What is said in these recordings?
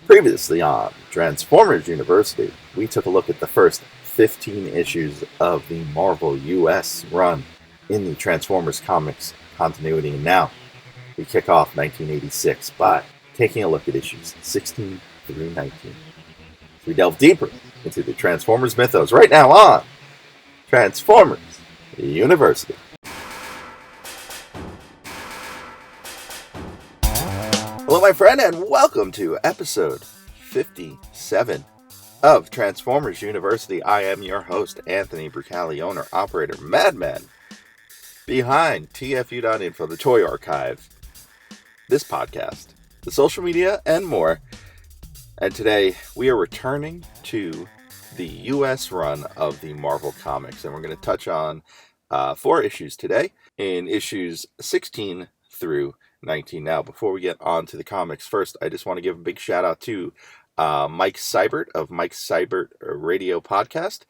Previously on Transformers University, we took a look at the first 15 issues of the Marvel US run in the Transformers comics continuity, and now we kick off 1986 by taking a look at issues 16 through 19. We delve deeper into the Transformers mythos right now on Transformers University. Hello, my friend, and welcome to episode 57 of Transformers University. I am your host, Anthony Brucali, owner, operator, madman, behind TFU.INFO, the Toy Archive, this podcast, the social media, and more. And today, we are returning to the US run of the Marvel Comics, and we're going to touch on 4 issues today, in issues 16 through 19. Now, before we get on to the comics, first, I just want to give a big shout out to Mike Seibert of Mike Seibert Radio Podcast.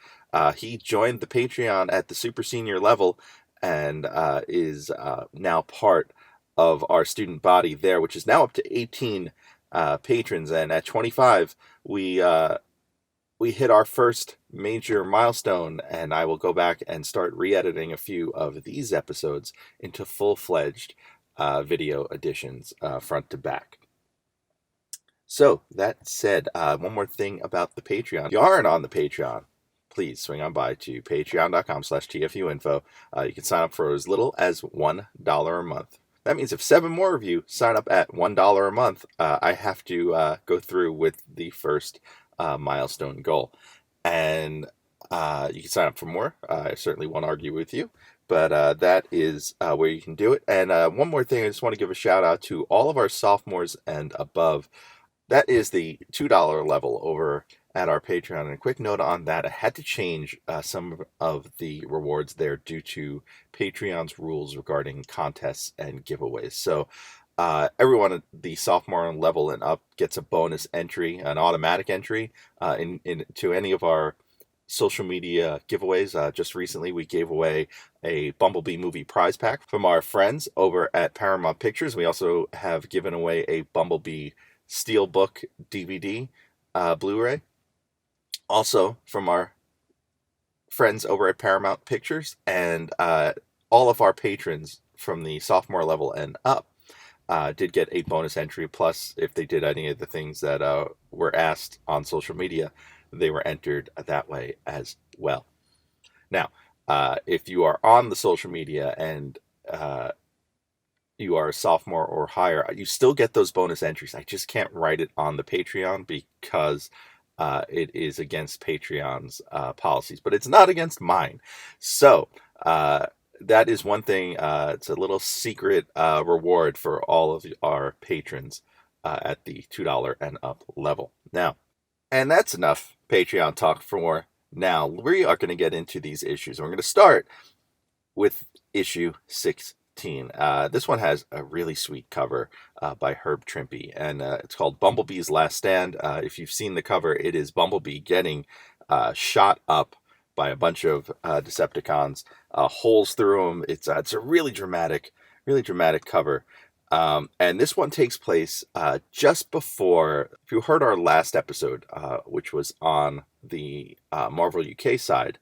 He joined the Patreon at the super senior level and is now part of our student body there, which is now up to 18 patrons. And at 25, we hit our first major milestone, and I will go back and start re-editing a few of these episodes into full-fledged video editions front to back. So, that said, one more thing about the Patreon. If you aren't on the Patreon, please swing on by to patreon.com/TFU.INFO. You can sign up for as little as $1 a month. That means if 7 more of you sign up at $1 a month, I have to go through with the first milestone goal. And you can sign up for more. I certainly won't argue with you. But that is where you can do it. And one more thing, I just want to give a shout out to all of our sophomores and above. That is the $2 level over at our Patreon. And a quick note on that, I had to change some of the rewards there due to Patreon's rules regarding contests and giveaways. So everyone at the sophomore level and up gets a bonus entry, an automatic entry into any of our social media giveaways. Just recently, we gave away a Bumblebee movie prize pack from our friends over at Paramount Pictures. We also have given away a Bumblebee Steelbook DVD Blu-ray, also from our friends over at Paramount Pictures. And all of our patrons from the sophomore level and up did get a bonus entry. Plus, if they did any of the things that were asked on social media, they were entered that way as well. Now, if you are on the social media and you are a sophomore or higher, you still get those bonus entries. I just can't write it on the Patreon because it is against Patreon's policies, but it's not against mine. So that is one thing. It's a little secret reward for all of our patrons at the $2 and up level. Now, and that's enough Patreon talk for now. We are going to get into these issues. We're going to start with issue 16. This one has a really sweet cover by Herb Trimpe, and it's called Bumblebee's Last Stand. If you've seen the cover, it is Bumblebee getting shot up by a bunch of Decepticons, holes through them. It's a really dramatic cover. And this one takes place just before, if you heard our last episode, which was on the Marvel UK side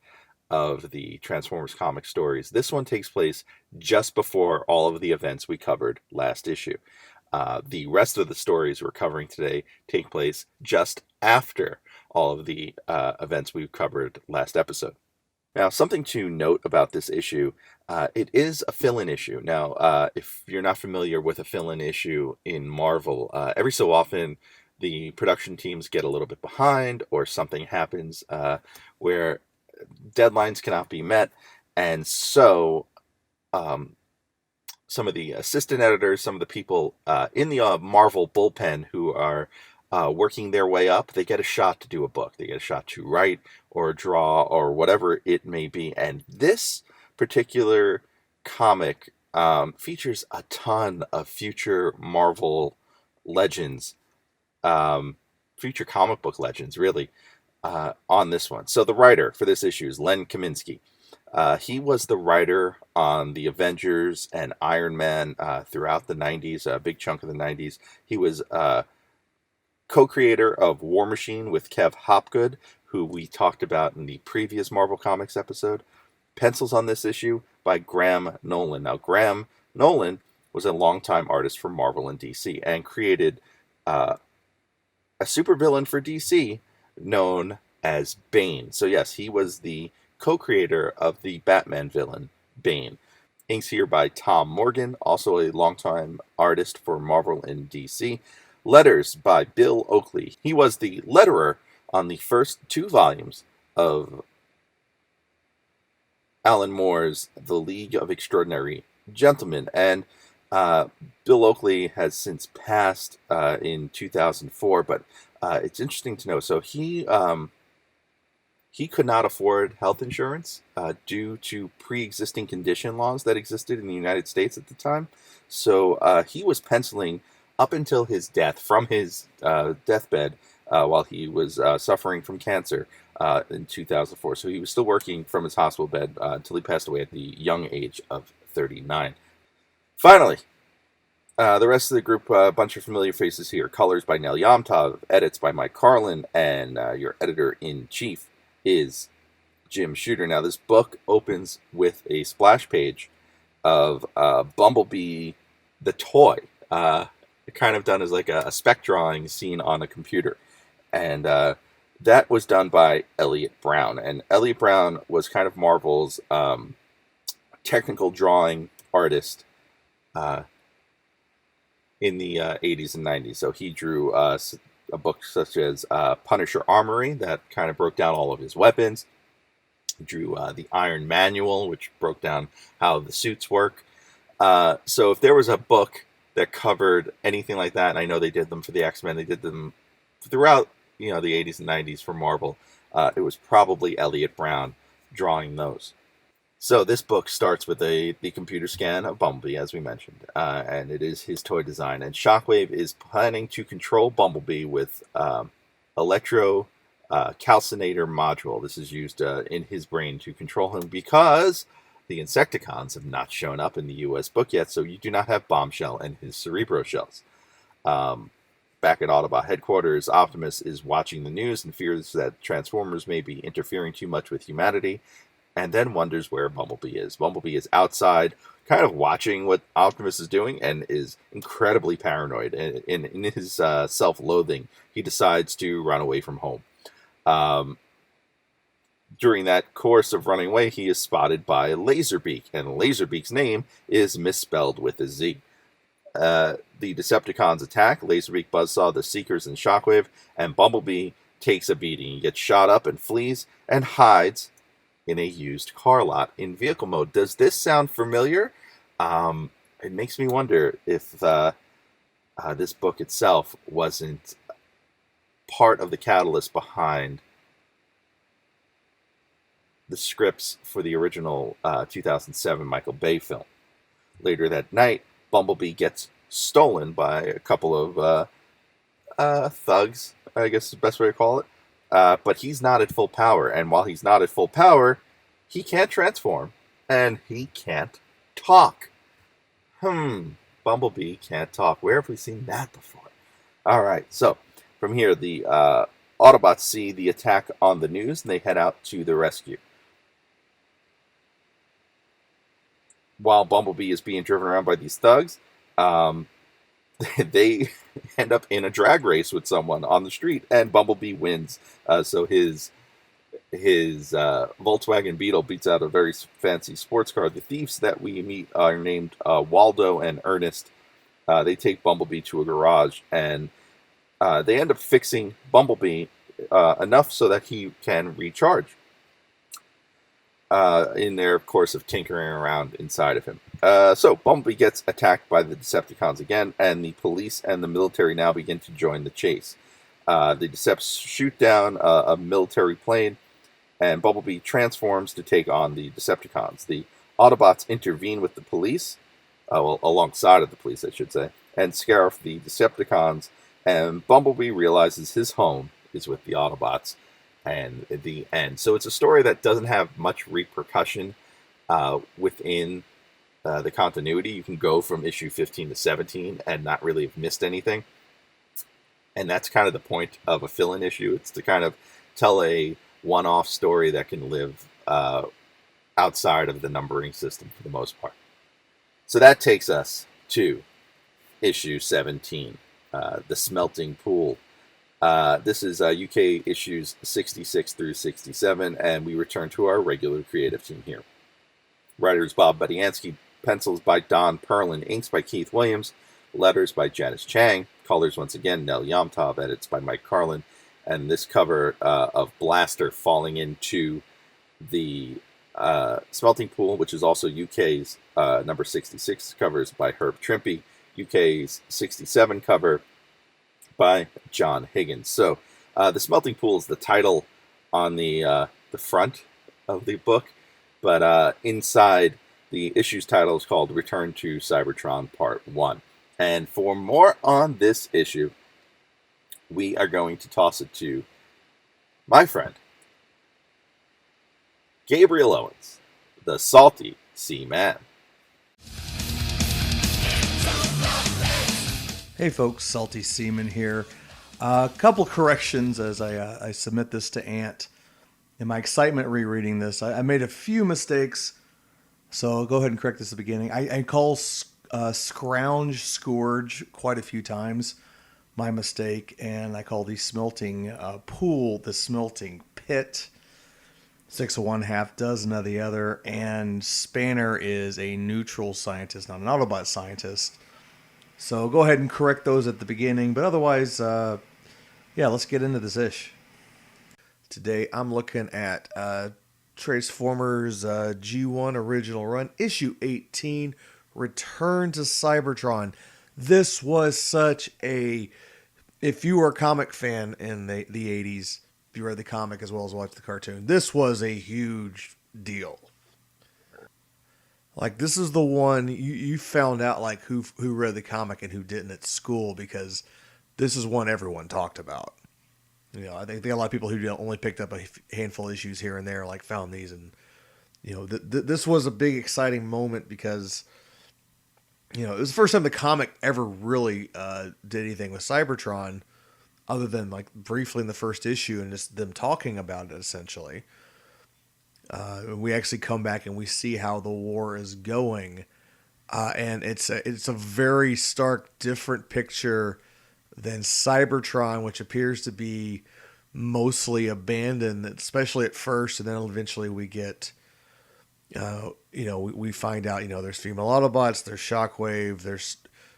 of the Transformers comic stories, this one takes place just before all of the events we covered last issue. The rest of the stories we're covering today take place just after all of the events we've covered last episode. Now, something to note about this issue, it is a fill-in issue. Now, if you're not familiar with a fill-in issue in Marvel, every so often the production teams get a little bit behind, or something happens where deadlines cannot be met, and so some of the assistant editors, some of the people in the Marvel bullpen who are working their way up, they get a shot to do a book. They get a shot to write or draw or whatever it may be. And this particular comic features a ton of future Marvel legends, future comic book legends, really, on this one. So the writer for this issue is Len Kaminsky. He was the writer on the Avengers and Iron Man throughout the 90s, a big chunk of the 90s. He was co-creator of War Machine with Kev Hopgood, who we talked about in the previous Marvel Comics episode. Pencils on this issue by Graham Nolan. Now, Graham Nolan was a longtime artist for Marvel and DC and created a supervillain for DC known as Bane. So yes, he was the co-creator of the Batman villain, Bane. Inks here by Tom Morgan, also a longtime artist for Marvel and DC. Letters by Bill Oakley. He was the letterer on the first 2 volumes of Alan Moore's The League of Extraordinary Gentlemen. And Bill Oakley has since passed in 2004, but it's interesting to know. So he could not afford health insurance due to pre-existing condition laws that existed in the United States at the time. So he was penciling up until his death, from his deathbed, while he was suffering from cancer in 2004. So he was still working from his hospital bed until he passed away at the young age of 39. Finally, the rest of the group, a bunch of familiar faces here. Colors by Nel Yomtov, edits by Mike Carlin, and your editor-in-chief is Jim Shooter. Now, this book opens with a splash page of Bumblebee the toy, kind of done as like a spec drawing seen on a computer. And that was done by Elliot Brown. And Elliot Brown was kind of Marvel's technical drawing artist in the 80s and 90s. So he drew a book such as Punisher Armory that kind of broke down all of his weapons. He drew the Iron Manual, which broke down how the suits work. So if there was a book that covered anything like that, and I know they did them for the X-Men, they did them throughout the 80s and 90s for Marvel, it was probably Elliot Brown drawing those. So this book starts with the computer scan of Bumblebee, as we mentioned, and it is his toy design. And Shockwave is planning to control Bumblebee with electro calcinator module. This is used in his brain to control him because the Insecticons have not shown up in the U.S. book yet, so you do not have Bombshell and his Cerebro shells. Back at Autobot headquarters, Optimus is watching the news and fears that Transformers may be interfering too much with humanity, and then wonders where Bumblebee is. Bumblebee is outside, kind of watching what Optimus is doing, and is incredibly paranoid. And in his self-loathing, he decides to run away from home. During that course of running away, he is spotted by Laserbeak, and Laserbeak's name is misspelled with a Z. The Decepticons attack. Laserbeak, Buzzsaw, the Seekers, and Shockwave, and Bumblebee takes a beating. He gets shot up and flees and hides in a used car lot in vehicle mode. Does this sound familiar? It makes me wonder if this book itself wasn't part of the catalyst behind the scripts for the original 2007 Michael Bay film. Later that night, Bumblebee gets stolen by a couple of thugs, I guess is the best way to call it. But he's not at full power, and while he's not at full power, he can't transform, and he can't talk. Bumblebee can't talk. Where have we seen that before? Alright, so from here, the Autobots see the attack on the news, and they head out to the rescue. While Bumblebee is being driven around by these thugs, they end up in a drag race with someone on the street, and Bumblebee wins. So his Volkswagen Beetle beats out a very fancy sports car. The thieves that we meet are named Waldo and Ernest. They take Bumblebee to a garage, and they end up fixing Bumblebee enough so that he can recharge. In their course of tinkering around inside of him. So Bumblebee gets attacked by the Decepticons again, and the police and the military now begin to join the chase. The Decepts shoot down a military plane, and Bumblebee transforms to take on the Decepticons. The Autobots intervene with the police, alongside of the police, I should say, and scare off the Decepticons, and Bumblebee realizes his home is with the Autobots. And the end. So it's a story that doesn't have much repercussion within the continuity. You can go from issue 15 to 17 and not really have missed anything. And that's kind of the point of a fill-in issue. It's to kind of tell a one-off story that can live outside of the numbering system for the most part. So that takes us to issue 17, The Smelting Pool. This is UK issues 66 through 67, and we return to our regular creative team here. Writers Bob Budiansky, pencils by Don Perlin, inks by Keith Williams, letters by Janice Chang, colors once again Nell Yomtov, edits by Mike Carlin, and this cover of Blaster falling into the Smelting Pool, which is also UK's number 66 covers by Herb Trimpe, UK's 67 cover by John Higgins. So the Smelting Pool is the title on the front of the book, but inside the issue's title is called Return to Cybertron Part 1. And for more on this issue, we are going to toss it to my friend, Gabriel Owens, the salty Seaman. Hey folks, Salty Seaman here. A couple corrections as I submit this to Ant. In my excitement rereading this, I made a few mistakes, so I'll go ahead and correct this at the beginning. I call Scrounge Scourge quite a few times, my mistake, and I call the smelting pool the smelting pit. 6 of one, half dozen of the other, and Spanner is a neutral scientist, not an Autobot scientist. So go ahead and correct those at the beginning, but otherwise, let's get into this ish. Today I'm looking at Transformers G1 Original Run, Issue 18, Return to Cybertron. This was such a... If you were a comic fan in the 80s, if you read the comic as well as watched the cartoon, this was a huge deal. Like, this is the one you found out, like, who read the comic and who didn't at school, because this is one everyone talked about. You know, I think a lot of people who only picked up a handful of issues here and there, like, found these, and, you know, this was a big, exciting moment because, you know, it was the first time the comic ever really did anything with Cybertron, other than, like, briefly in the first issue and just them talking about it, essentially. We actually come back and we see how the war is going, and it's a very stark, different picture than Cybertron, which appears to be mostly abandoned, especially at first, and then eventually we get, we find out, there's female Autobots, there's Shockwave,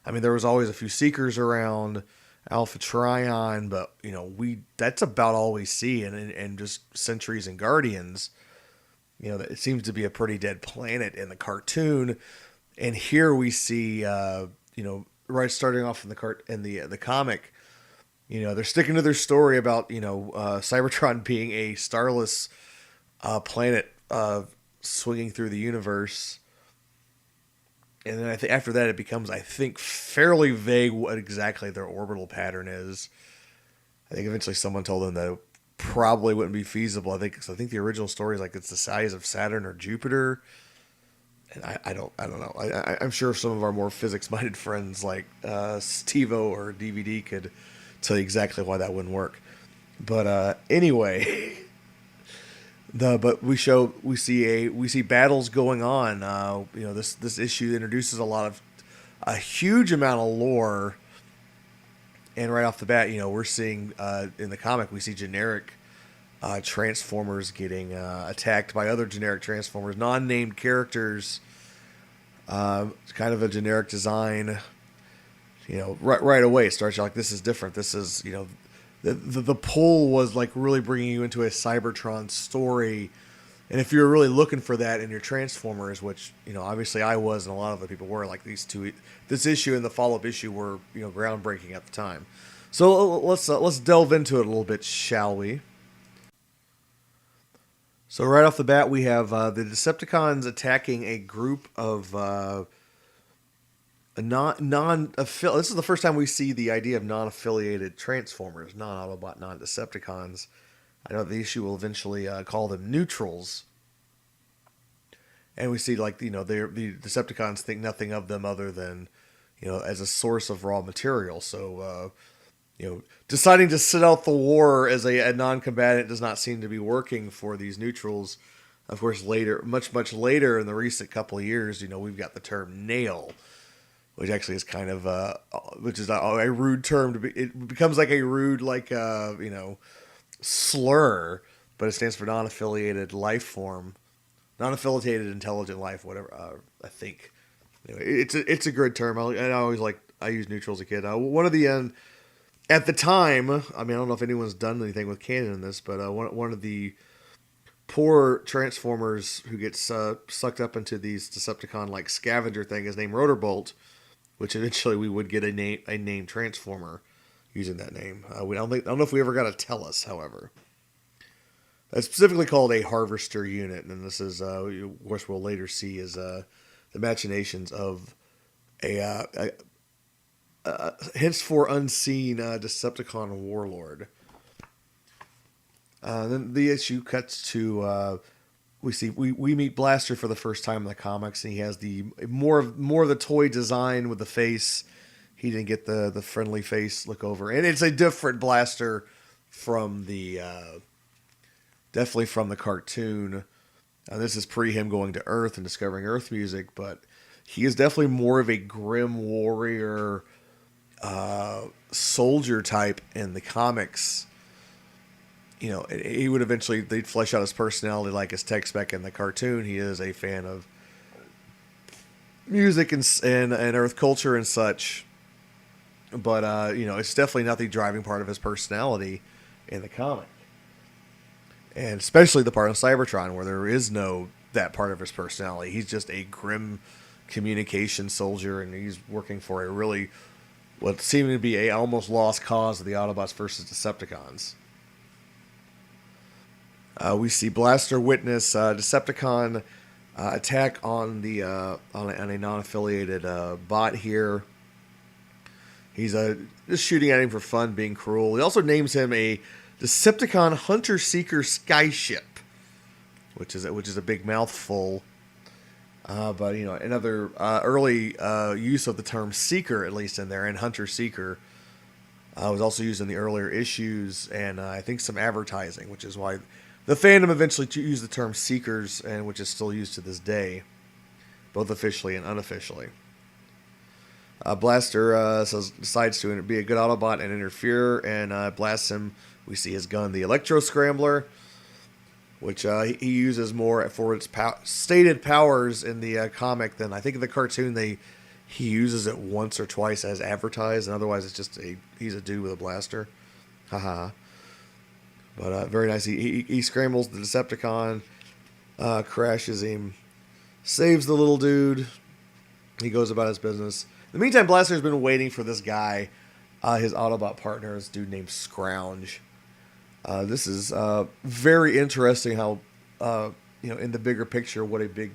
there was always a few Seekers around, Alpha Trion, but that's about all we see, and just Sentries and Guardians. It seems to be a pretty dead planet in the cartoon, and here we see, right starting off in the comic, they're sticking to their story about Cybertron being a starless planet swinging through the universe, and then I think after that it becomes, fairly vague what exactly their orbital pattern is. I think eventually someone told them that it probably wouldn't be feasible. I think the original story is like it's the size of Saturn or Jupiter, and I don't know. I'm sure some of our more physics-minded friends like Stevo or DVD could tell you exactly why that wouldn't work. But anyway, we see battles going on. This issue introduces a huge amount of lore. And right off the bat, we're seeing in the comic, we see generic Transformers getting attacked by other generic Transformers, non-named characters. It's kind of a generic design. Right away it starts like, this is different. This is, the pull was like really bringing you into a Cybertron story. And if you're really looking for that in your Transformers, which, obviously I was, and a lot of the people were, like this issue and the follow-up issue were, groundbreaking at the time. So let's delve into it a little bit, shall we? So right off the bat, we have the Decepticons attacking a group of this is the first time we see the idea of non-affiliated Transformers, non-Autobot, non-Decepticons. I know the issue will eventually call them neutrals. And we see like the Decepticons think nothing of them other than as a source of raw material. So deciding to sit out the war as a non-combatant does not seem to be working for these neutrals. Of course, later, much later in the recent couple of years, we've got the term nail, which actually is kind of which is a rude term to be. It becomes like a rude slur, but it stands for non-affiliated life form, non-affiliated intelligent life, whatever. I think anyway, it's a good term. I use neutral as a kid. One of the at the time, I mean, I don't know if anyone's done anything with canon in this, but one of the poor Transformers who gets sucked up into these Decepticon like scavenger thing is named Rotorbolt, which eventually we would get a name Transformer using that name. I don't know if we ever got a Tellus, however. It's specifically called a Harvester unit, and this is, of course, we'll later see is the machinations of a henceforth unseen Decepticon warlord. Then the issue cuts to we meet Blaster for the first time in the comics, and he has the more of the toy design with the face. He didn't get the friendly face look over, and it's a different Blaster from the definitely from the cartoon. This is pre him going to Earth and discovering Earth music, but he is definitely more of a grim warrior soldier type in the comics. He would eventually, they'd flesh out his personality like his tech spec in the cartoon. He is a fan of music and Earth culture and such. But, it's definitely not the driving part of his personality in the comic. And especially the part of Cybertron where there is no that part of his personality. He's just a grim communication soldier, and he's working for a really, what seemed to be a almost lost cause of the Autobots versus Decepticons. We see Blaster witness Decepticon attack on the on a non-affiliated bot here. He's just shooting at him for fun, being cruel. He also names him a Decepticon Hunter Seeker Skyship, which is a big mouthful. But another early use of the term Seeker, at least in there, and Hunter Seeker was also used in the earlier issues, and I think some advertising, which is why the fandom eventually used the term Seekers, and which is still used to this day, both officially and unofficially. Blaster decides to be a good Autobot and interfere, and blasts him. We see his gun, the Electro Scrambler, which he uses more for its stated powers in the comic than I think in the cartoon. He uses it once or twice as advertised, and otherwise it's just he's a dude with a blaster. Haha. But very nice. He scrambles the Decepticon, crashes him, saves the little dude. He goes about his business. In the meantime, Blaster's been waiting for this guy, his Autobot partner, this dude named Scrounge. This is very interesting how, in the bigger picture, what a big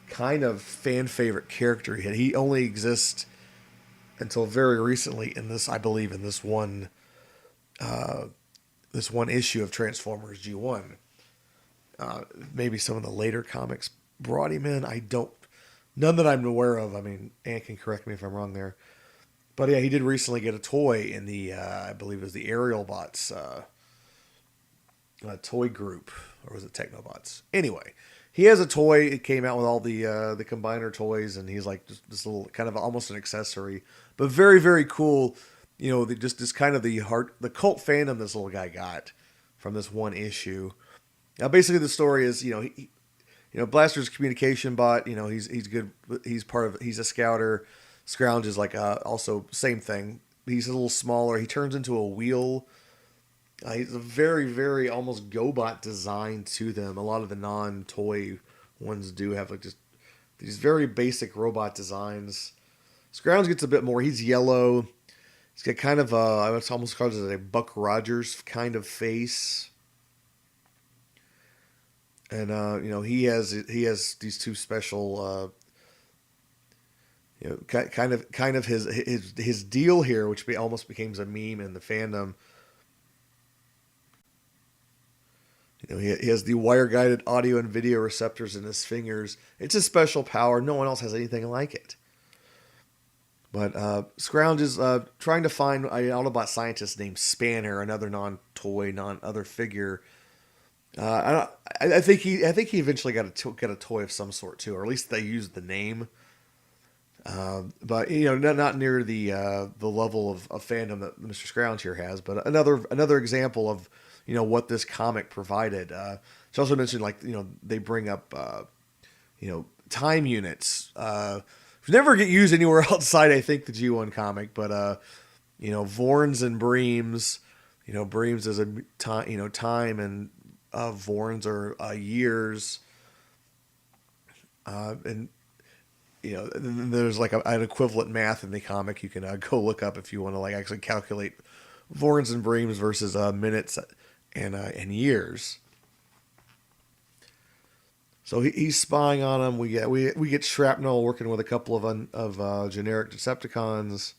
kind of fan favorite character he had. He only exists until very recently in this, I believe, in this one issue of Transformers G1. Maybe some of the later comics brought him in. None that I'm aware of. I mean, Ann can correct me if I'm wrong there. But yeah, he did recently get a toy in the, I believe it was the Aerial Bots toy group, or was it Technobots? Anyway, he has a toy. It came out with all the combiner toys, and he's like this little kind of almost an accessory, but very, very cool. Just this kind of the cult fandom this little guy got from this one issue. Now, basically, the story is, Blaster's a communication bot. He's good. He's a scouter. Scrounge is like also same thing. He's a little smaller. He turns into a wheel. He's a very, very almost GoBot design to them. A lot of the non-toy ones do have like just these very basic robot designs. Scrounge gets a bit more. He's yellow. He's got kind of I would almost call it a Buck Rogers kind of face. And he has these two special kind of his deal here, which almost became a meme in the fandom. He has the wire-guided audio and video receptors in his fingers. It's a special power. No one else has anything like it. But Scrounge is trying to find an Autobot scientist named Spanner, another non-toy, non-other figure. I think he eventually got a toy of some sort too, or at least they used the name. But not near the level of fandom that Mr. Scrounge here has. But another example of what this comic provided. She also mentioned they bring up time units. Never get used anywhere outside, I think, the G1 comic, but Vorns and Breams. Breams is a time, time, and Vorns are years. And there's like an equivalent math in the comic you can go look up if you want to actually calculate Vorns and Breams versus minutes and years. So he's spying on him. We get Shrapnel working with a couple of generic Decepticons.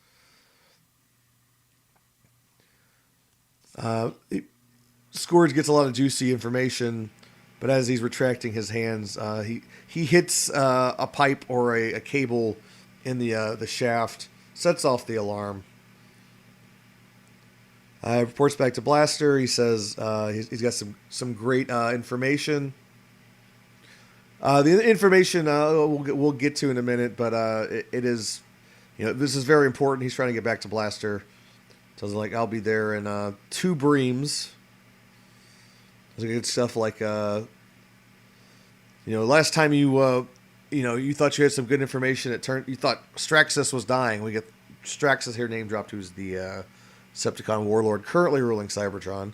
Scourge gets a lot of juicy information, but as he's retracting his hands, he hits a pipe or a cable in the shaft, sets off the alarm. Reports back to Blaster. He says he's got some great information. The information we'll get to in a minute, but it is, this is very important. He's trying to get back to Blaster. Tells him I'll be there in 2 Breams. There's good stuff like last time you thought you had some good information. You thought Straxus was dying. We get Straxus here name dropped, who's the Decepticon warlord currently ruling Cybertron.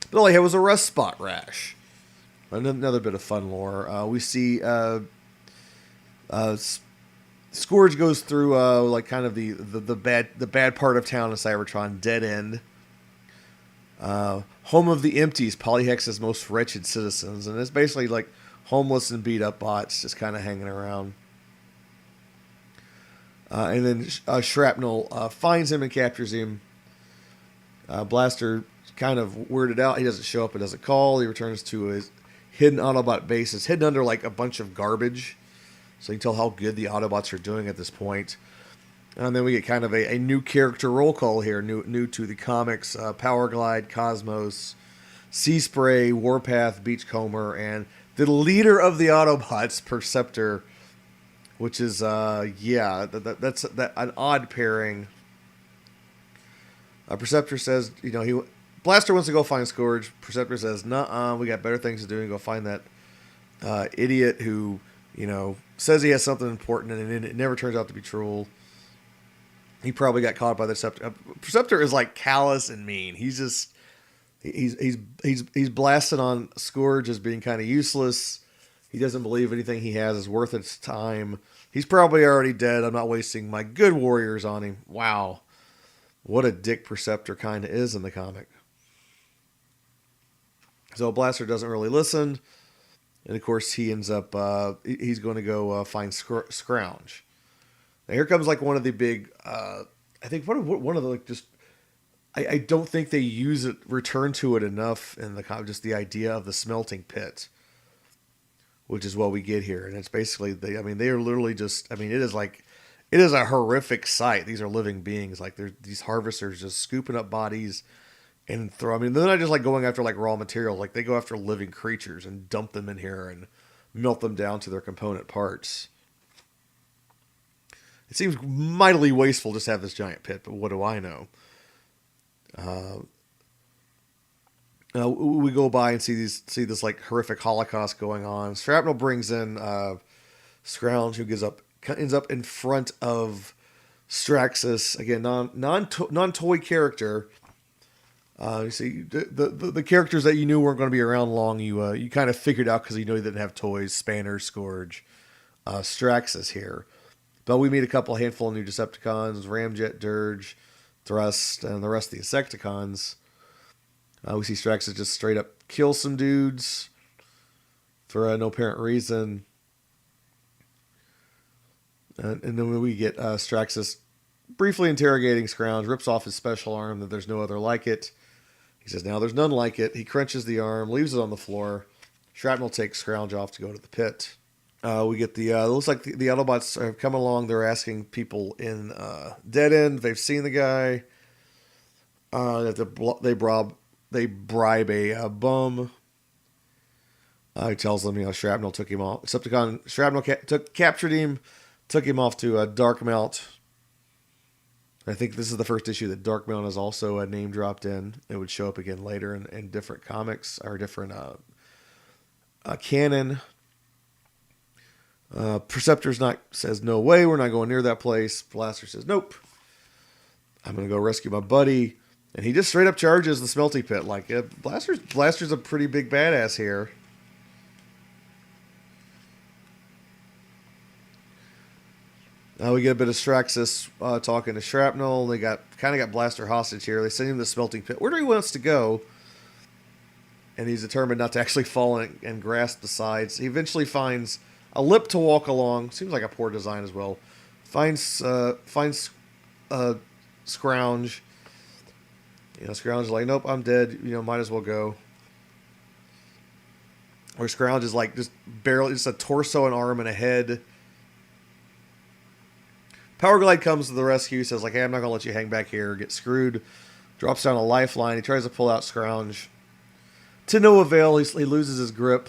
But all he had was a rust spot rash. Another bit of fun lore. We see Scourge goes through kind of the bad part of town in Cybertron, Dead End. Home of the Empties, Polyhex's most wretched citizens, and it's basically like homeless and beat up bots just kind of hanging around. And then Shrapnel finds him and captures him. Blaster kind of weirded out. He doesn't show up and doesn't call. He returns to his hidden Autobot base. It's hidden under a bunch of garbage, so you can tell how good the Autobots are doing at this point. And then we get kind of a new character roll call here, new to the comics. Power Glide, Cosmos, Sea Spray, Warpath, Beachcomber, and the leader of the Autobots, Perceptor, which is that's an odd pairing. Perceptor says, Blaster wants to go find Scourge. Perceptor says, "Nuh-uh, we got better things to do and go find that idiot who, says he has something important and it never turns out to be true. He probably got caught by the Decepticon." Perceptor is callous and mean. He's just he's blasting on Scourge as being kind of useless. He doesn't believe anything he has is worth its time. He's probably already dead. I'm not wasting my good warriors on him. Wow. What a dick Perceptor kind of is in the comic. So Blaster doesn't really listen. And of course he ends up, he's going to go find Scrounge. Now here comes one of the big, I think one of the I don't think they return to it enough in the comic, just the idea of the smelting pit, which is what we get here. And it's basically, they are literally just, it is a horrific sight. These are living beings. These harvesters just scooping up bodies and they're not just going after raw material. They go after living creatures and dump them in here and melt them down to their component parts. It seems mightily wasteful just to have this giant pit, but what do I know? We go by and see this horrific Holocaust going on. Shrapnel brings in Scrounge, who ends up in front of Straxus again, non-toy character. You see the characters that you knew weren't going to be around long. You kind of figured out because you know they didn't have toys. Spanner, Scourge, Straxus here, but we meet a handful of new Decepticons: Ramjet, Dirge, Thrust, and the rest of the Insecticons. We see Straxus just straight up kill some dudes for no apparent reason. And then we get Straxus briefly interrogating Scrounge, rips off his special arm that there's no other like it. He says, now there's none like it. He crunches the arm, leaves it on the floor. Shrapnel takes Scrounge off to go to the pit. We get the, it looks like the Autobots are coming along. They're asking people in Dead End. They've seen the guy. They bribe a bum. He tells them, Shrapnel took him off. Shrapnel captured him, took him off to Darkmount. I think this is the first issue that Darkmount is also name dropped in. It would show up again later in different comics or different canon. Perceptor's says, no way, we're not going near that place. Blaster says, nope. I'm going to go rescue my buddy. And he just straight up charges the smelting pit. Like, Blaster's a pretty big badass here. We get a bit of Straxus talking to Shrapnel. They got Blaster hostage here. They send him to the smelting pit. Where do he wants to go? And he's determined not to actually fall and grasp the sides. He eventually finds a lip to walk along. Seems like a poor design as well. Finds Scrounge. Scrounge is like, nope, I'm dead. Might as well go. Or Scrounge is like just barely, just a torso, an arm, and a head. Powerglide comes to the rescue, says like, hey, I'm not going to let you hang back here, get screwed. Drops down a lifeline. He tries to pull out Scrounge. To no avail, he loses his grip.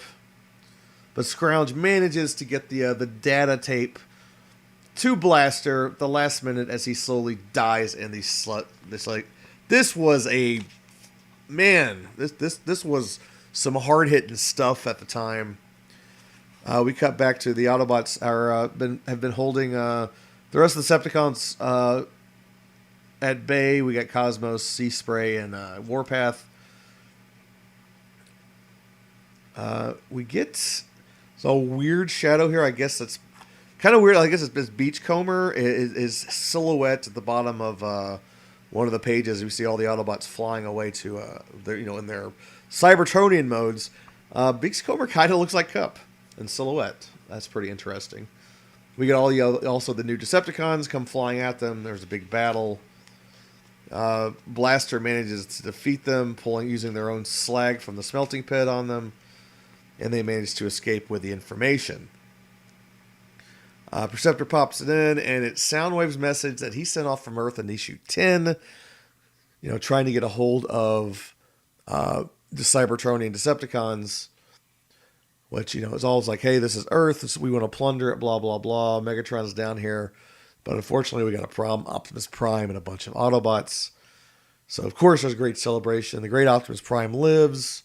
But Scrounge manages to get the data tape to Blaster the last minute as he slowly dies in this was a... Man, this was some hard-hitting stuff at the time. We cut back to the Autobots have been holding... the rest of the Decepticons at bay. We got Cosmos, Sea Spray, and Warpath. We get a weird shadow here. I guess that's kind of weird. I guess it's Beachcomber is silhouette at the bottom of one of the pages. We see all the Autobots flying away to in their Cybertronian modes. Beachcomber kind of looks like Cup in silhouette. That's pretty interesting. We get also the new Decepticons come flying at them. There's a big battle. Blaster manages to defeat them, using their own slag from the smelting pit on them, and they manage to escape with the information. Perceptor pops it in, and it's Soundwave's message that he sent off from Earth in issue 10, trying to get a hold of the Cybertronian Decepticons. Which, it's always like, hey, this is Earth. We want to plunder it, blah, blah, blah. Megatron's down here. But unfortunately, we got a problem. Optimus Prime and a bunch of Autobots. So, of course, there's a great celebration. The great Optimus Prime lives.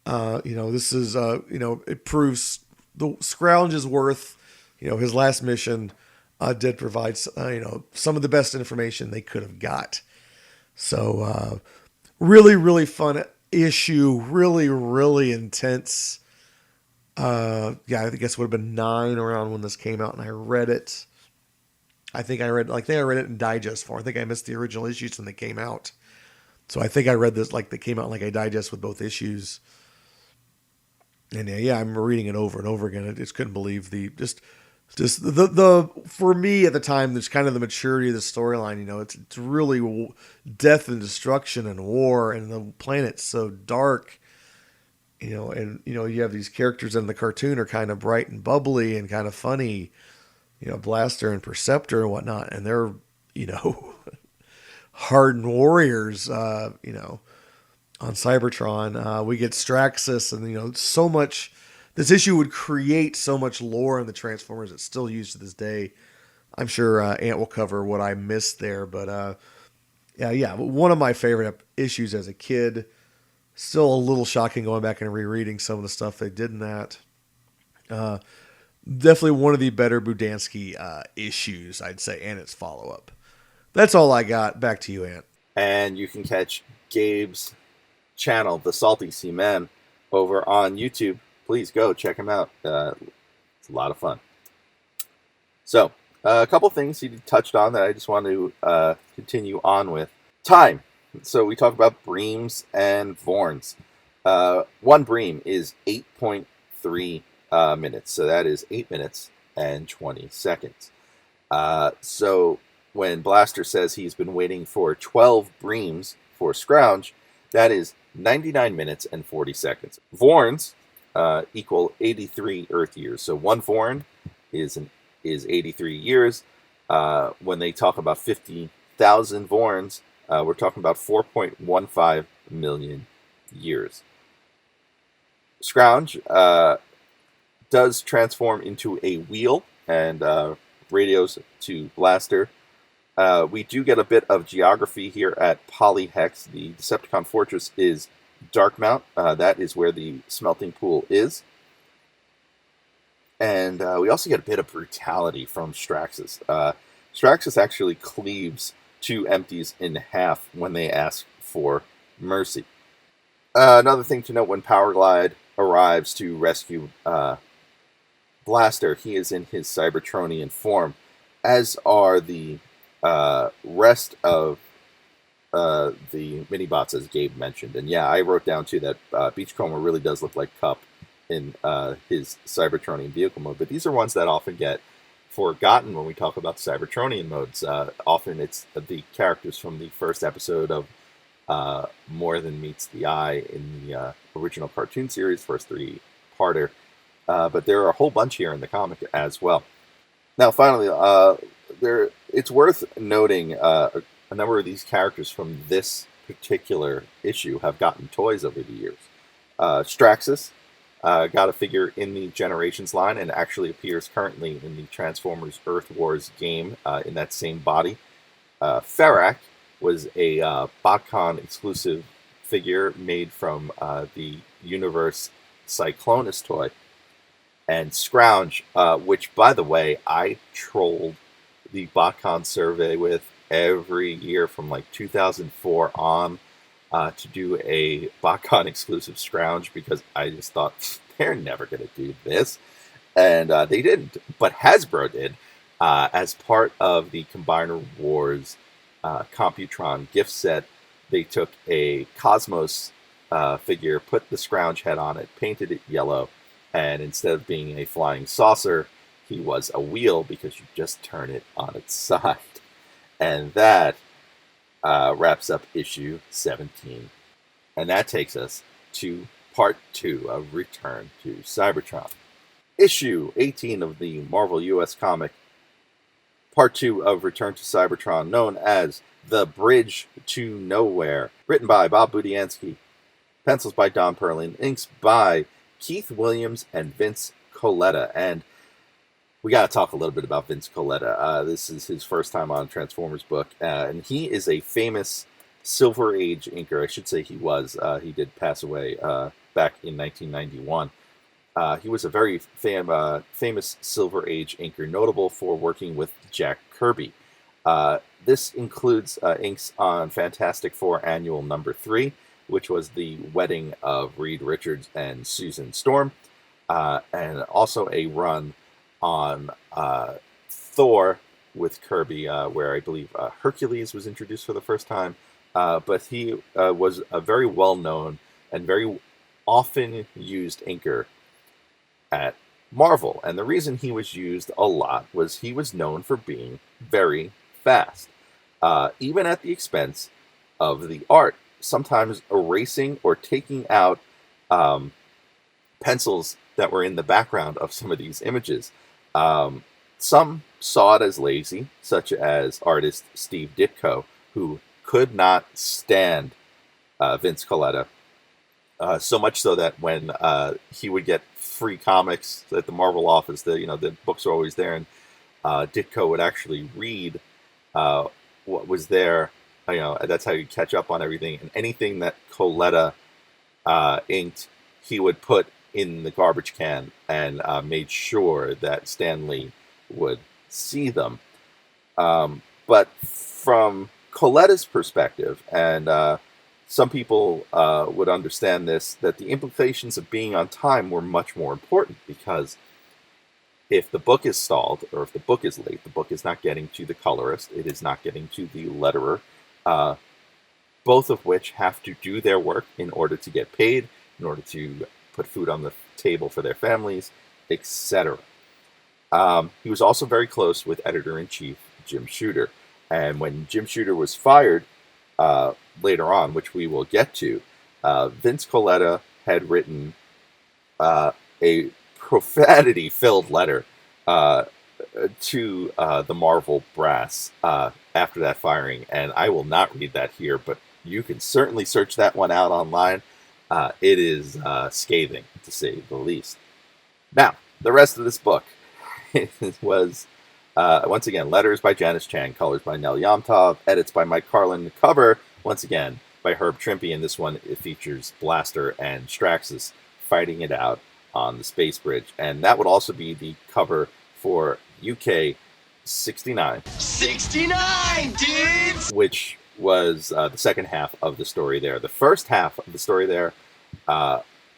This is, it proves the Scrounge's worth. His last mission did provide, some of the best information they could have got. So, really, really fun issue, really, really intense. I guess it would have been 9 around when this came out, and I read it. I think I read it in digest form. I think I missed the original issues when they came out. So I think I read this they came out like a digest with both issues. And I'm reading it over and over again. I just couldn't believe the for me at the time, there's kind of the maturity of the storyline. It's really death and destruction and war, and the planet's so dark. You have these characters in the cartoon are kind of bright and bubbly and kind of funny. Blaster and Perceptor and whatnot, and they're hardened warriors. On Cybertron, we get Straxus, and so much. This issue would create so much lore in the Transformers that's still used to this day. I'm sure Ant will cover what I missed there, but one of my favorite issues as a kid. Still a little shocking going back and rereading some of the stuff they did in that. Definitely one of the better Budansky issues, I'd say, and its follow-up. That's all I got. Back to you, Ant. And you can catch Gabe's channel, The Salty Seaman, over on YouTube. Please go check him out. It's a lot of fun. So, a couple things he touched on that I just want to continue on with. Time. So we talk about Breams and Vorns. One Bream is 8.3 minutes. So that is 8 minutes and 20 seconds. So when Blaster says he's been waiting for 12 Breams for Scrounge, that is 99 minutes and 40 seconds. Vorns equal 83 Earth years. So one Vorn is 83 years. When they talk about 50,000 Vorns, we're talking about 4.15 million years. Scrounge does transform into a wheel and radios to Blaster. We do get a bit of geography here at Polyhex. The Decepticon fortress is Darkmount. That is where the smelting pool is. And we also get a bit of brutality from Straxus. Straxus actually cleaves two empties in half when they ask for mercy. Another thing to note, when Powerglide arrives to rescue Blaster, he is in his Cybertronian form, as are the rest of the mini-bots, as Gabe mentioned. And yeah, I wrote down too that Beachcomber really does look like Cup in his Cybertronian vehicle mode, but these are ones that often get forgotten when we talk about Cybertronian modes. Often it's the characters from the first episode of More Than Meets the Eye in the original cartoon series, first three-parter, but there are a whole bunch here in the comic as well. Now, finally, it's worth noting a number of these characters from this particular issue have gotten toys over the years. Straxus got a figure in the Generations line and actually appears currently in the Transformers Earth Wars game in that same body. Ferrak was a BotCon exclusive figure made from the Universe Cyclonus toy. And Scrounge, which, by the way, I trolled the BotCon survey with every year from like 2004 on to do a BotCon exclusive Scrounge, because I just thought they're never going to do this. And they didn't. But Hasbro did, as part of the Combiner Wars Computron gift set. They took a Cosmos figure, put the Scrounge head on it, painted it yellow, and instead of being a flying saucer, he was a wheel, because you just turn it on its side. And that wraps up issue 17. And that takes us to part 2 of Return to Cybertron. Issue 18 of the Marvel US comic, part 2 of Return to Cybertron, known as The Bridge to Nowhere. Written by Bob Budiansky. Pencils by Don Perlin. Inks by Keith Williams and Vince Coletta. And we got to talk a little bit about Vince Coletta. This is his first time on Transformers book. And he is a famous Silver Age inker. I should say he was. He did pass away back in 1991. He was a very famous Silver Age inker, notable for working with Jack Kirby. This includes inks on Fantastic Four Annual Number 3, which was the wedding of Reed Richards and Susan Storm, and also a run on Thor with Kirby, where I believe Hercules was introduced for the first time. But he was a very well-known and very often used inker at Marvel. And the reason he was used a lot was he was known for being very fast, even at the expense of the art, sometimes erasing or taking out pencils that were in the background of some of these images. Some saw it as lazy, such as artist Steve Ditko, who could not stand Vince Coletta. So much so that when he would get free comics at the Marvel office, the books are always there, and Ditko would actually read what was there. That's how you catch up on everything. And anything that Coletta inked, he would put in the garbage can and made sure that Stan Lee would see them. But from Coletta's perspective, and some people would understand this, that the implications of being on time were much more important, because if the book is stalled, or if the book is late, the book is not getting to the colorist, it is not getting to the letterer, both of which have to do their work in order to get paid, in order to put food on the table for their families, etc. He was also very close with editor-in-chief Jim Shooter. And when Jim Shooter was fired later on, which we will get to, Vince Coletta had written a profanity-filled letter to the Marvel brass after that firing, and I will not read that here, but you can certainly search that one out online. It is scathing, to say the least. Now, the rest of this book was, once again, letters by Janice Chang, colors by Nell Yomtov, edits by Mike Carlin, the cover, once again, by Herb Trimpe, and this one it features Blaster and Straxus fighting it out on the space bridge. And that would also be the cover for UK 69. 69, dudes! Which was the second half of the story there. The first half of the story there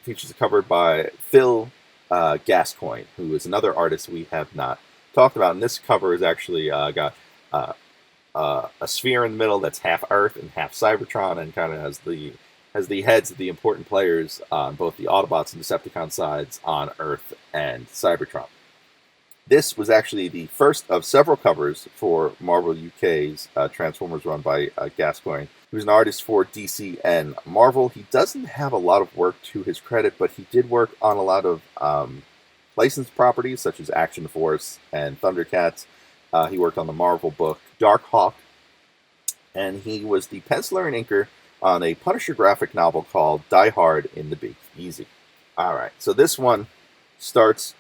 features a cover by Phil Gascoigne, who is another artist we have not talked about. And this cover is actually got a sphere in the middle that's half Earth and half Cybertron, and kind of has the heads of the important players on both the Autobots and Decepticon sides on Earth and Cybertron. This was actually the first of several covers for Marvel UK's Transformers run by Gascoigne, who's an artist for DC and Marvel. He doesn't have a lot of work to his credit, but he did work on a lot of licensed properties, such as Action Force and Thundercats. He worked on the Marvel book Darkhawk, and he was the penciler and inker on a Punisher graphic novel called Die Hard in the Big Easy. All right, so this one starts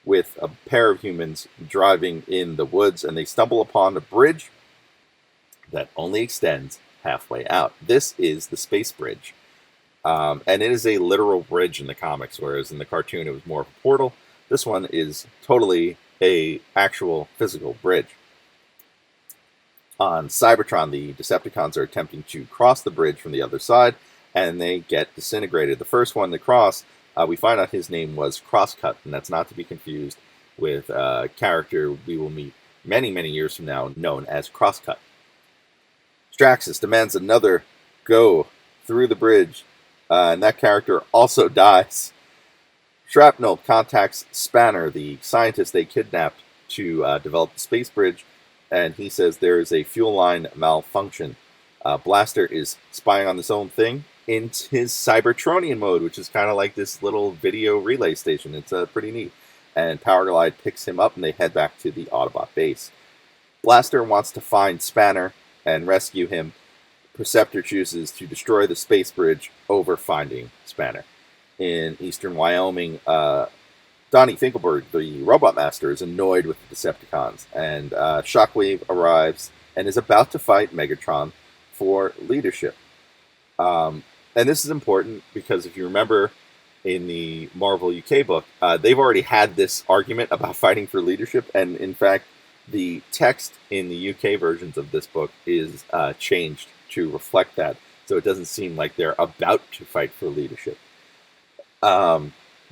with a pair of humans driving in the woods, and they stumble upon a bridge that only extends halfway out. This is the space bridge, and it is a literal bridge in the comics, whereas in the cartoon it was more of a portal. This one is totally a actual physical bridge. On Cybertron, the Decepticons are attempting to cross the bridge from the other side, and they get disintegrated. The first one to cross, we find out his name was Crosscut, and that's not to be confused with a character we will meet many, many years from now known as Crosscut. Straxus demands another go through the bridge, and that character also dies. Shrapnel contacts Spanner, the scientist they kidnapped to develop the space bridge, and he says there is a fuel line malfunction. Blaster is spying on this own thing in his Cybertronian mode, which is kind of like this little video relay station. It's pretty neat. And Powerglide picks him up, and they head back to the Autobot base. Blaster wants to find Spanner and rescue him. Perceptor chooses to destroy the space bridge over finding Spanner. In eastern Wyoming, Donnie Finkelberg, the Robot Master, is annoyed with the Decepticons, and Shockwave arrives and is about to fight Megatron for leadership. And this is important because if you remember in the Marvel UK book, they've already had this argument about fighting for leadership, and in fact, the text in the UK versions of this book is changed to reflect that, so it doesn't seem like they're about to fight for leadership.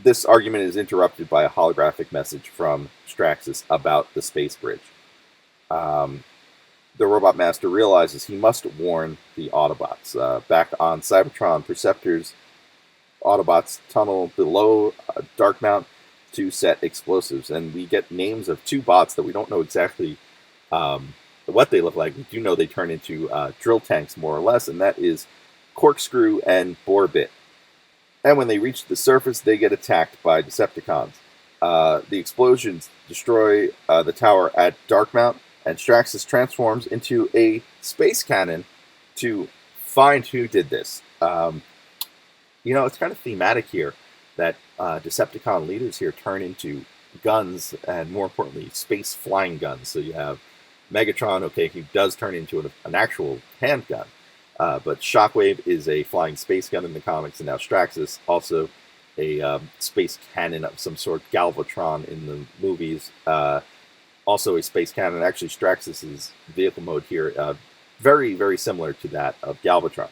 This argument is interrupted by a holographic message from Straxus about the space bridge. The Robot Master realizes he must warn the Autobots. Back on Cybertron, Perceptor's Autobots tunnel below Darkmount to set explosives, and we get names of two bots that we don't know exactly what they look like. We do know they turn into drill tanks, more or less, and that is Corkscrew and Borbit. And when they reach the surface, they get attacked by Decepticons. The explosions destroy the tower at Darkmount, and Straxus transforms into a space cannon to find who did this. It's kind of thematic here that Decepticon leaders here turn into guns, and more importantly, space flying guns. So you have Megatron, okay, he does turn into an actual handgun. But Shockwave is a flying space gun in the comics, and now Straxus, also a space cannon of some sort, Galvatron in the movies, also a space cannon. Actually, Straxus's vehicle mode here, very, very similar to that of Galvatron.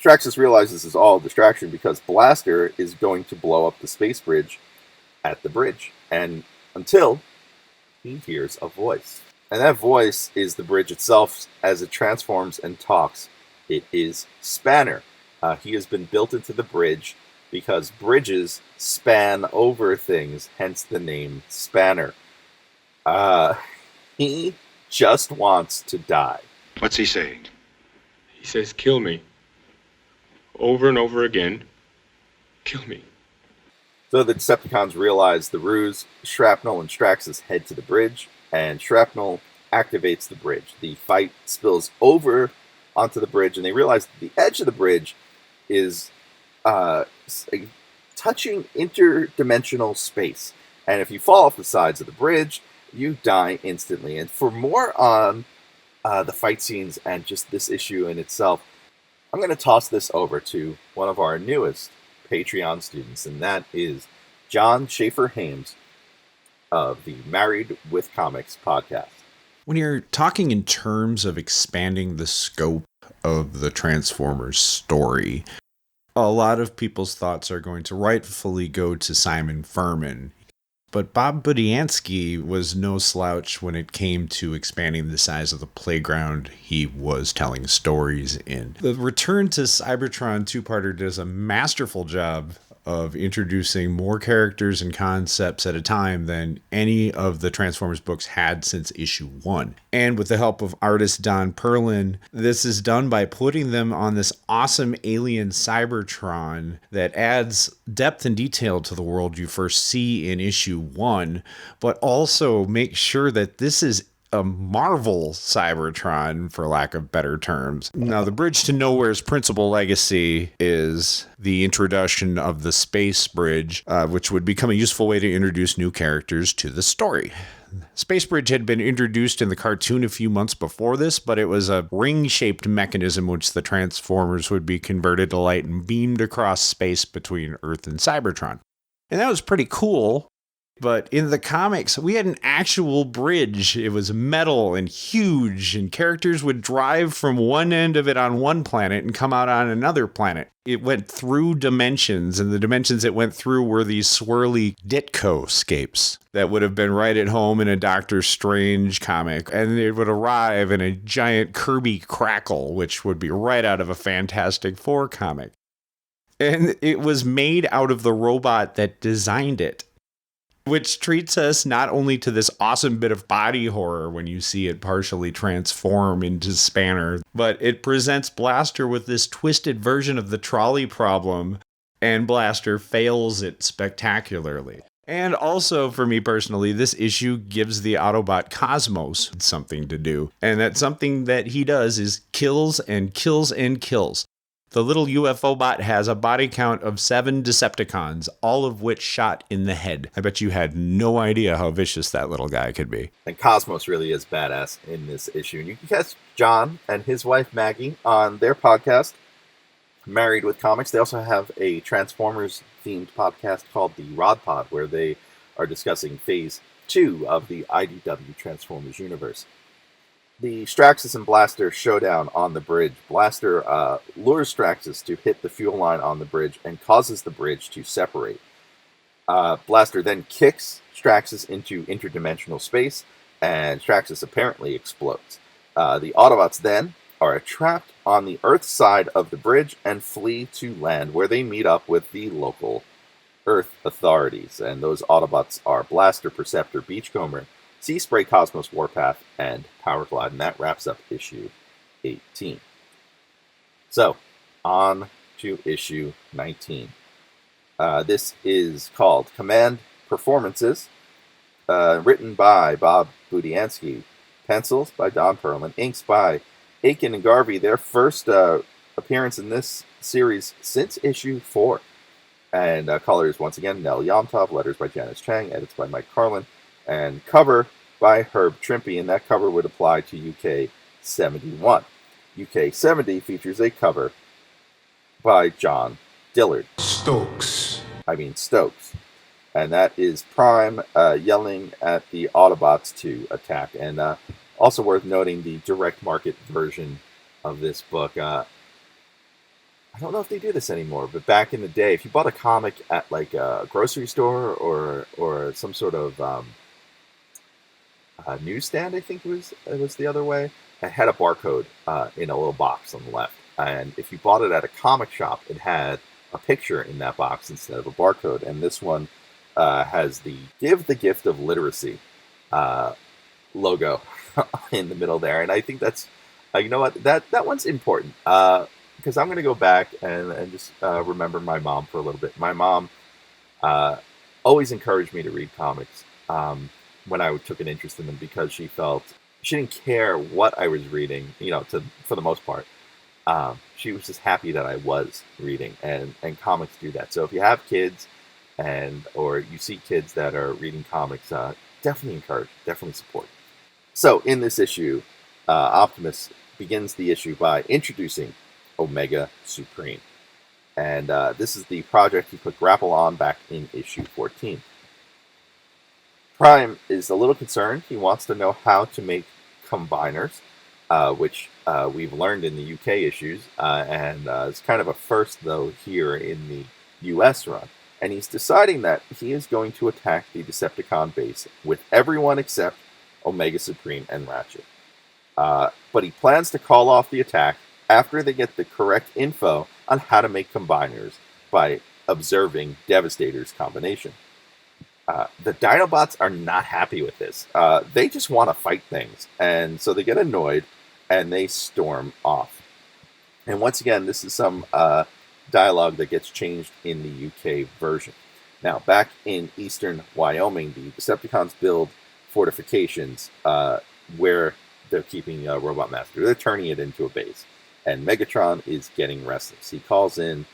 Straxus realizes this is all a distraction because Blaster is going to blow up the space bridge at the bridge, and until he hears a voice. And that voice is the bridge itself as it transforms and talks. It is Spanner. He has been built into the bridge because bridges span over things, hence the name Spanner. He just wants to die. What's he saying? He says, kill me. Over and over again. Kill me. So the Decepticons realize the ruse. Shrapnel and Straxus head to the bridge, and Shrapnel activates the bridge. The fight spills over onto the bridge, and they realize that the edge of the bridge is touching interdimensional space. And if you fall off the sides of the bridge, you die instantly. And for more on the fight scenes and just this issue in itself, I'm going to toss this over to one of our newest Patreon students, and that is John Schafer-Hames of the Married with Comics podcast. When you're talking in terms of expanding the scope of the Transformers story, a lot of people's thoughts are going to rightfully go to Simon Furman. But Bob Budiansky was no slouch when it came to expanding the size of the playground he was telling stories in. The Return to Cybertron two-parter does a masterful job of introducing more characters and concepts at a time than any of the Transformers books had since issue 1. And with the help of artist Don Perlin, this is done by putting them on this awesome alien Cybertron that adds depth and detail to the world you first see in issue 1, but also makes sure that this is a Marvel Cybertron, for lack of better terms. Now, the Bridge to Nowhere's principal legacy is the introduction of the Space Bridge, which would become a useful way to introduce new characters to the story. Space Bridge had been introduced in the cartoon a few months before this, but it was a ring-shaped mechanism which the Transformers would be converted to light and beamed across space between Earth and Cybertron. And that was pretty cool. But in the comics, we had an actual bridge. It was metal and huge, and characters would drive from one end of it on one planet and come out on another planet. It went through dimensions, and the dimensions it went through were these swirly Ditko-scapes that would have been right at home in a Doctor Strange comic, and it would arrive in a giant Kirby crackle, which would be right out of a Fantastic Four comic. And it was made out of the robot that designed it, which treats us not only to this awesome bit of body horror when you see it partially transform into Spanner, but it presents Blaster with this twisted version of the trolley problem, and Blaster fails it spectacularly. And also, for me personally, this issue gives the Autobot Cosmos something to do, and that something that he does is kills and kills and kills. The little UFO bot has a body count of 7 Decepticons, all of which shot in the head. I bet you had no idea how vicious that little guy could be. And Cosmos really is badass in this issue. And you can catch John and his wife Maggie on their podcast, Married with Comics. They also have a Transformers-themed podcast called The Rod Pod, where they are discussing Phase 2 of the IDW Transformers universe. The Straxus and Blaster showdown on the bridge. Blaster lures Straxus to hit the fuel line on the bridge and causes the bridge to separate. Blaster then kicks Straxus into interdimensional space, and Straxus apparently explodes. The Autobots then are trapped on the Earth side of the bridge and flee to land, where they meet up with the local Earth authorities. And those Autobots are Blaster, Perceptor, Beachcomber, Sea Spray, Cosmos, Warpath, and Powerglide, and that wraps up issue 18. So, on to issue 19. This is called Command Performances, written by Bob Budiansky, pencils by Don Perlin, inks by Aiken and Garvey, their first appearance in this series since issue 4. And colors, once again, Nell Yomtov, letters by Janice Chang, edits by Mike Carlin, and cover by Herb Trimpe, and that cover would apply to UK 71. UK 70 features a cover by John Dillard. Stokes. And that is Prime yelling at the Autobots to attack. And also worth noting, the direct market version of this book. I don't know if they do this anymore, but back in the day, if you bought a comic at like a grocery store or some sort of newsstand, I think it was the other way, it had a barcode in a little box on the left. And if you bought it at a comic shop, it had a picture in that box instead of a barcode. And this one has the Give the Gift of Literacy logo in the middle there. And I think that's, you know what, that one's important. Because I'm going to go back and just remember my mom for a little bit. My mom always encouraged me to read comics when I took an interest in them, because she didn't care what I was reading, for the most part. She was just happy that I was reading, and comics do that. So if you have kids or you see kids that are reading comics, definitely encourage, definitely support. So in this issue, Optimus begins the issue by introducing Omega Supreme. And this is the project he put Grapple on back in issue 14. Prime is a little concerned. He wants to know how to make combiners, which we've learned in the UK issues, and it's kind of a first, though, here in the US run. And he's deciding that he is going to attack the Decepticon base with everyone except Omega Supreme and Ratchet. But he plans to call off the attack after they get the correct info on how to make combiners by observing Devastator's combination. The Dinobots are not happy with this. They just want to fight things, and so they get annoyed and they storm off. And once again, this is some dialogue that gets changed in the UK version. Now, back in eastern Wyoming, the Decepticons build fortifications where they're keeping Robot Master. They're turning it into a base. And Megatron is getting restless. He calls in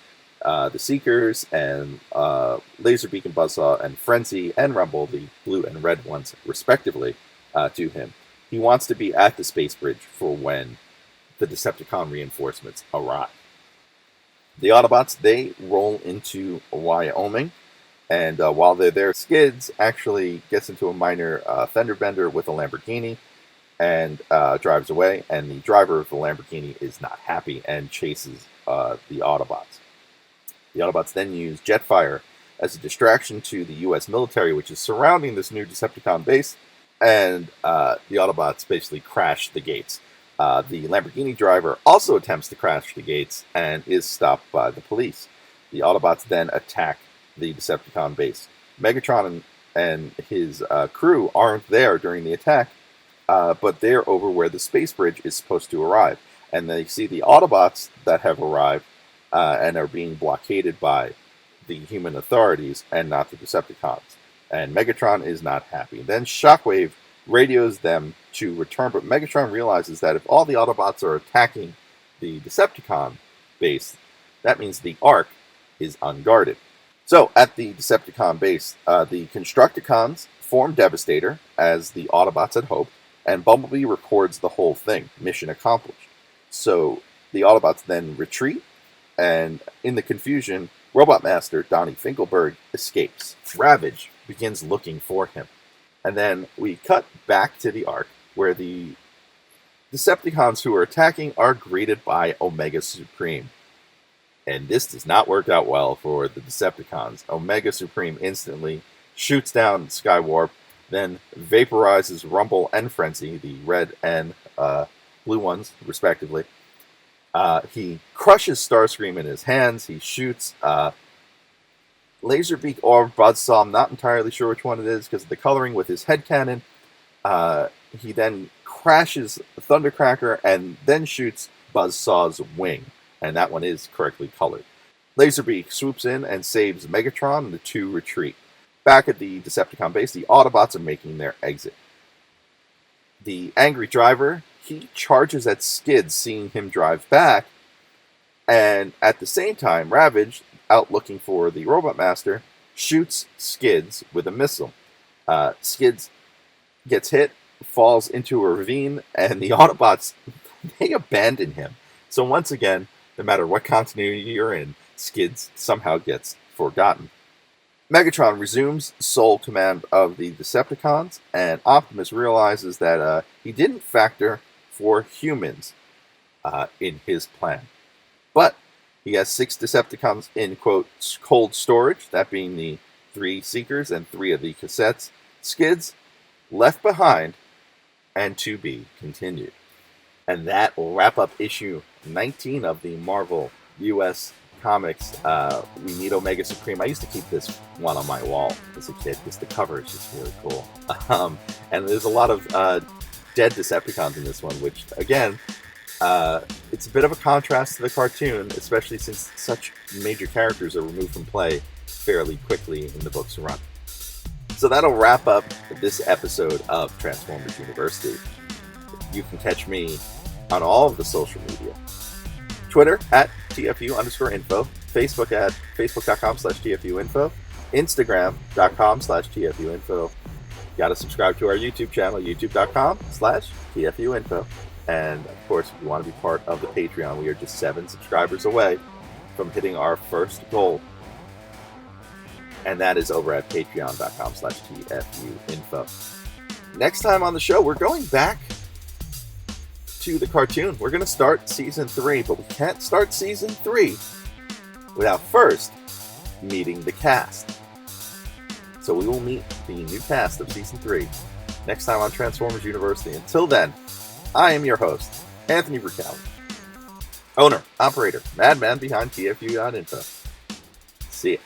the Seekers and Laserbeak and Buzzsaw and Frenzy and Rumble, the blue and red ones, respectively, to him. He wants to be at the space bridge for when the Decepticon reinforcements arrive. The Autobots, they roll into Wyoming, and while they're there, Skids actually gets into a minor fender bender with a Lamborghini and drives away, and the driver of the Lamborghini is not happy and chases the Autobots. The Autobots then use Jetfire as a distraction to the U.S. military, which is surrounding this new Decepticon base, and the Autobots basically crash the gates. The Lamborghini driver also attempts to crash the gates and is stopped by the police. The Autobots then attack the Decepticon base. Megatron and his crew aren't there during the attack, but they're over where the space bridge is supposed to arrive. And they see the Autobots that have arrived and are being blockaded by the human authorities and not the Decepticons. And Megatron is not happy. Then Shockwave radios them to return, but Megatron realizes that if all the Autobots are attacking the Decepticon base, that means the Ark is unguarded. So, at the Decepticon base, the Constructicons form Devastator, as the Autobots had hoped, and Bumblebee records the whole thing. Mission accomplished. So, the Autobots then retreat, and in the confusion, Robot Master Donnie Finkelberg escapes. Ravage begins looking for him. And then we cut back to the Ark, where the Decepticons who are attacking are greeted by Omega Supreme. And this does not work out well for the Decepticons. Omega Supreme instantly shoots down Skywarp, then vaporizes Rumble and Frenzy, the red and blue ones, respectively. He crushes Starscream in his hands. He shoots Laserbeak or Buzzsaw. I'm not entirely sure which one it is because of the coloring with his head cannon. He then crashes Thundercracker and then shoots Buzzsaw's wing. And that one is correctly colored. Laserbeak swoops in and saves Megatron, and the two retreat. Back at the Decepticon base, the Autobots are making their exit. The angry driver, he charges at Skids, seeing him drive back, and at the same time, Ravage, out looking for the Robot Master, shoots Skids with a missile. Skids gets hit, falls into a ravine, and the Autobots, they abandon him. So once again, no matter what continuity you're in, Skids somehow gets forgotten. Megatron resumes sole command of the Decepticons, and Optimus realizes that he didn't factor for humans in his plan. But he has 6 Decepticons in, quote, cold storage, that being the 3 Seekers and 3 of the cassettes. Skids left behind, and to be continued. And that will wrap up issue 19 of the Marvel US Comics. We meet Omega Supreme. I used to keep this one on my wall as a kid because the cover is just really cool. And there's a lot of dead Decepticons in this one, which, again, it's a bit of a contrast to the cartoon, especially since such major characters are removed from play fairly quickly in the book's run. So that'll wrap up this episode of Transformers University. You can catch me on all of the social media. Twitter at TFU_info, Facebook at facebook.com/TFU.INFO, Instagram.com/TFU.INFO. You gotta subscribe to our YouTube channel, youtube.com/TFU.INFO. And of course, if you want to be part of the Patreon, we are just 7 subscribers away from hitting our first goal. And that is over at patreon.com/TFU.INFO. Next time on the show, we're going back to the cartoon. We're going to start season 3, but we can't start season 3 without first meeting the cast. So we will meet the new cast of season 3 next time on Transformers University. Until then, I am your host, Anthony Brucali, owner, operator, madman behind TFU.INFO. See ya.